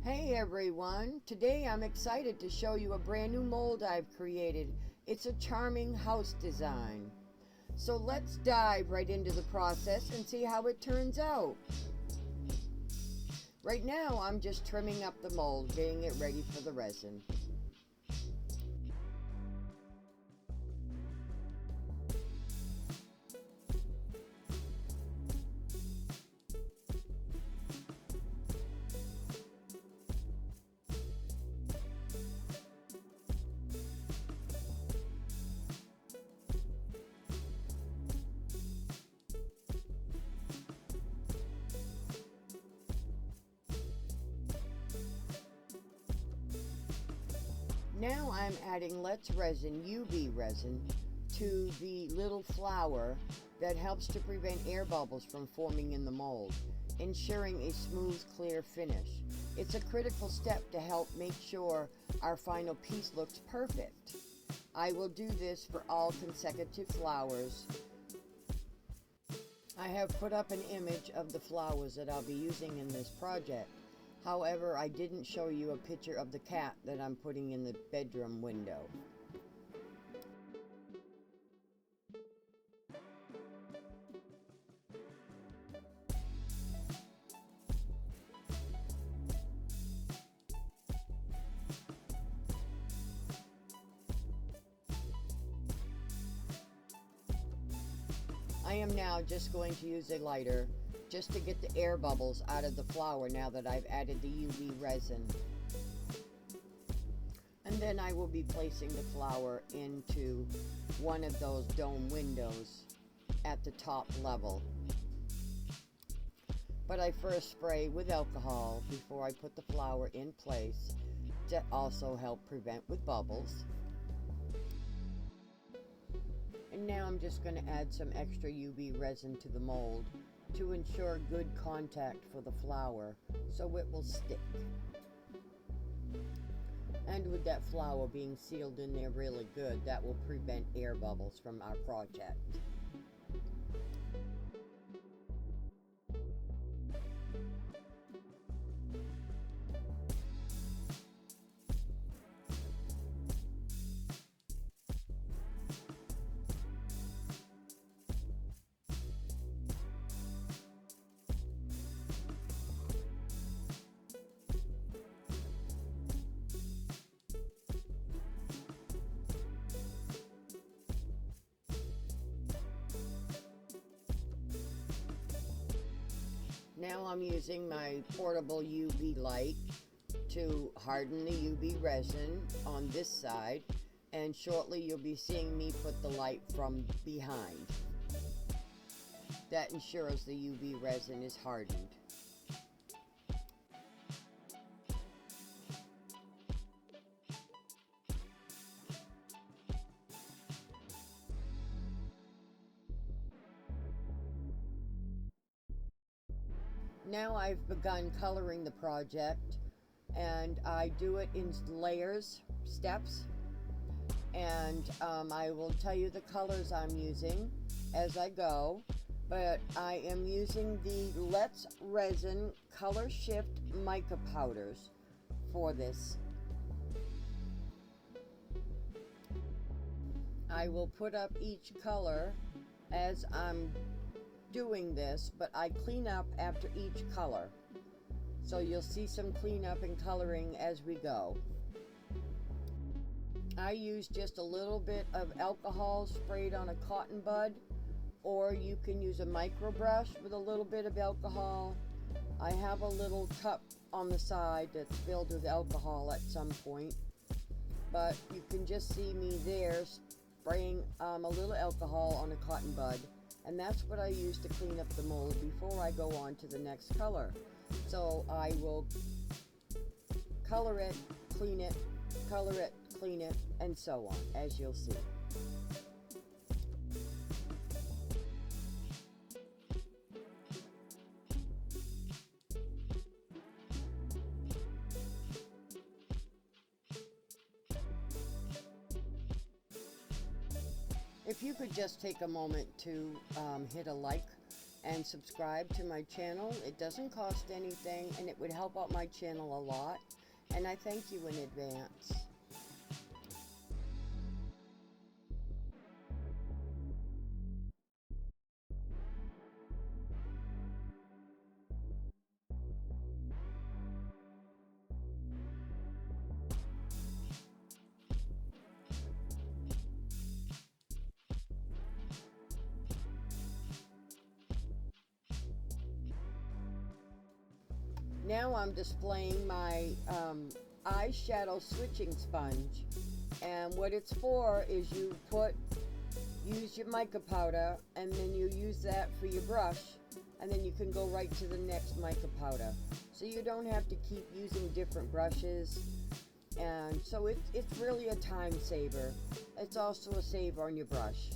Hey everyone, today I'm excited to show you a brand new mold I've created. It's a charming house design. So let's dive right into the process and see how it turns out. Right now I'm just trimming up the mold, getting it ready for the resin. Now I'm adding Let's Resin UV resin to the little flower that helps to prevent air bubbles from forming in the mold, ensuring a smooth, clear finish. It's a critical step to help make sure our final piece looks perfect. I will do this for all consecutive flowers. I have put up an image of the flowers that I'll be using in this project. However, I didn't show you a picture of the cat that I'm putting in the bedroom window. I am now just going to use a lighter just to get the air bubbles out of the flower now that I've added the UV resin. And then I will be placing the flower into one of those dome windows at the top level. But I first spray with alcohol before I put the flower in place to also help prevent with bubbles. And now I'm just going to add some extra UV resin to the mold to ensure good contact for the flower so it will stick. And with that flower being sealed in there really good, that will prevent air bubbles from our project. Now I'm using my portable UV light to harden the UV resin on this side, and shortly you'll be seeing me put the light from behind. That ensures the UV resin is hardened. Now I've begun coloring the project, and I do it in layers, steps, and I will tell you the colors I'm using as I go, but I am using the Let's Resin Colorshift mica powders for this. I will put up each color as I'm doing this, but I clean up after each color, so you'll see some cleanup and coloring as we go. I use just a little bit of alcohol sprayed on a cotton bud, or you can use a micro brush with a little bit of alcohol. I have a little cup on the side that's filled with alcohol at some point, but you can just see me there spraying a little alcohol on a cotton bud. And that's what I use to clean up the mold before I go on to the next color. So I will color it, clean it, color it, clean it, and so on, as you'll see. If you could just take a moment to hit a like and subscribe to my channel. It doesn't cost anything, and it would help out my channel a lot, and I thank you in advance. Now I'm displaying my eyeshadow switching sponge, and what it's for is you use your mica powder, and then you use that for your brush, and then you can go right to the next mica powder, so you don't have to keep using different brushes. And so it's really a time saver. It's also a save on your brush.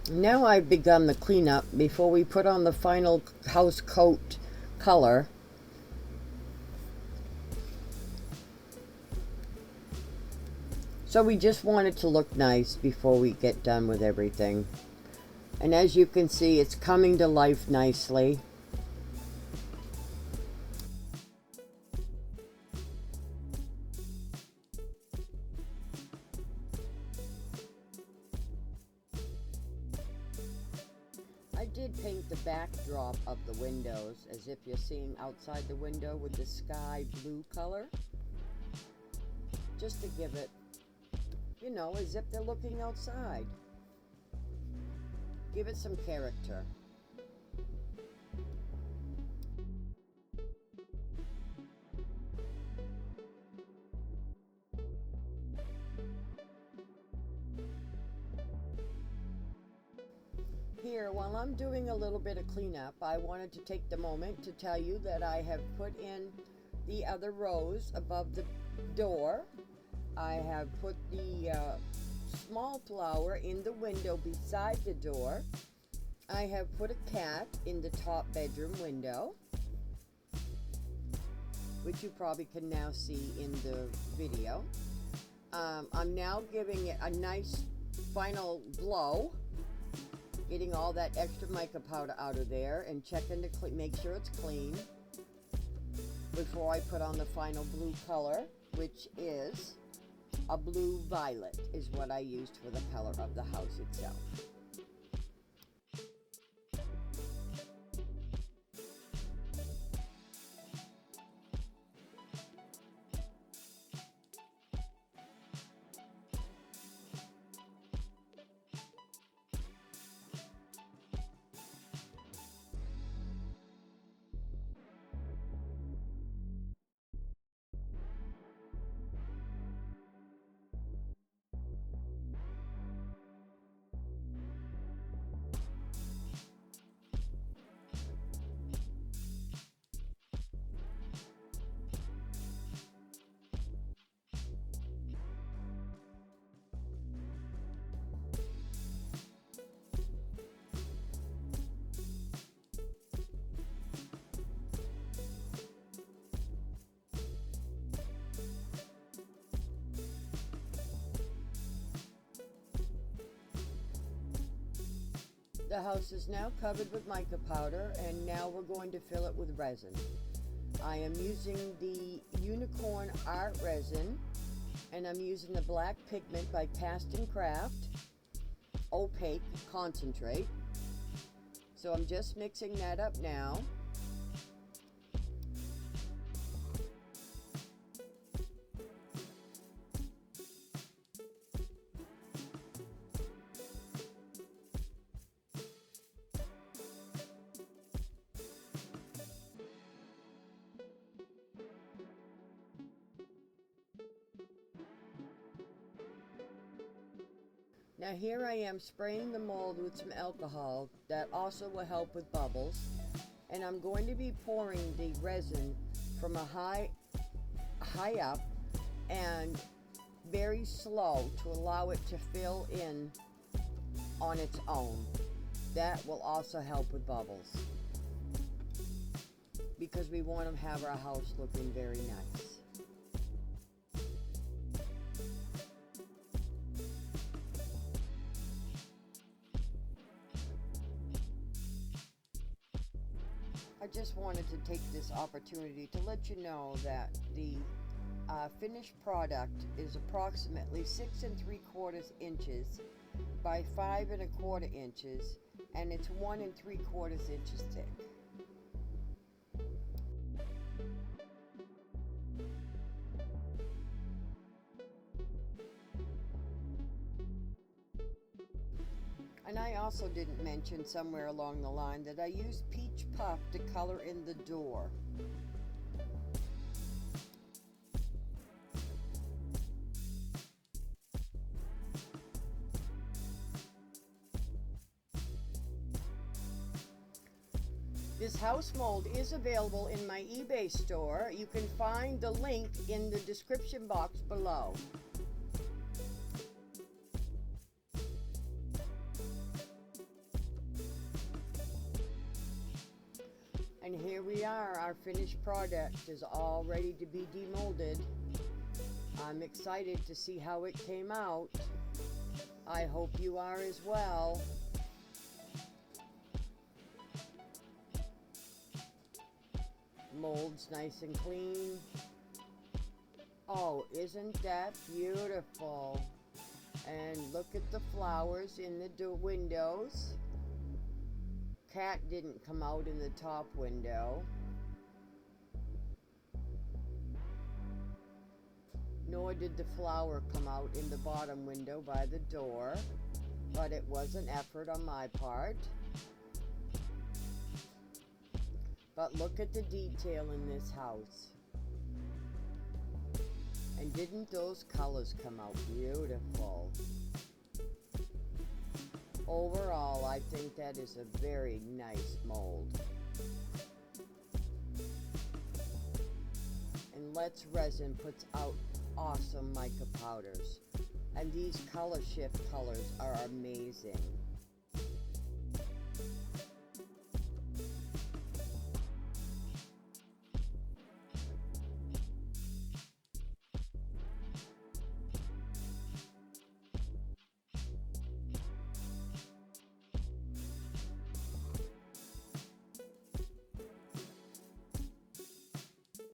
Now I've begun the cleanup before we put on the final house coat color. So we just want it to look nice before we get done with everything. And as you can see, it's coming to life nicely. I did paint the backdrop of the windows as if you're seeing outside the window with the sky blue color. Just to give it, you know, as if they're looking outside. Give it some character. Here, while I'm doing a little bit of cleanup, I wanted to take the moment to tell you that I have put in the other rose above the door. I have put the small flower in the window beside the door. I have put a cat in the top bedroom window, which you probably can now see in the video. I'm now giving it a nice final blow, getting all that extra mica powder out of there and checking to make sure it's clean before I put on the final blue color, which is a blue violet is what I used for the color of the house itself. The house is now covered with mica powder, and now we're going to fill it with resin. I am using the Unicorn Art Resin, and I'm using the black pigment by Castin Craft, opaque concentrate. So I'm just mixing that up now. Now here I am spraying the mold with some alcohol that also will help with bubbles, and I'm going to be pouring the resin from a high up and very slow to allow it to fill in on its own. That will also help with bubbles because we want to have our house looking very nice. I just wanted to take this opportunity to let you know that the finished product is approximately 6 3/4 inches by 5 1/4 inches, and it's 1 3/4 inches thick. And I also didn't mention somewhere along the line that I used peach puff to color in the door. This house mold is available in my eBay store. You can find the link in the description box below. And here we are, our finished product is all ready to be demolded. I'm excited to see how it came out. I hope you are as well. Mold's nice and clean. Oh, isn't that beautiful? And look at the flowers in the windows. Cat didn't come out in the top window. Nor did the flower come out in the bottom window by the door, but it was an effort on my part. But look at the detail in this house. And didn't those colors come out beautiful? Overall, I think that is a very nice mold. And Let's Resin puts out awesome mica powders. And these color shift colors are amazing.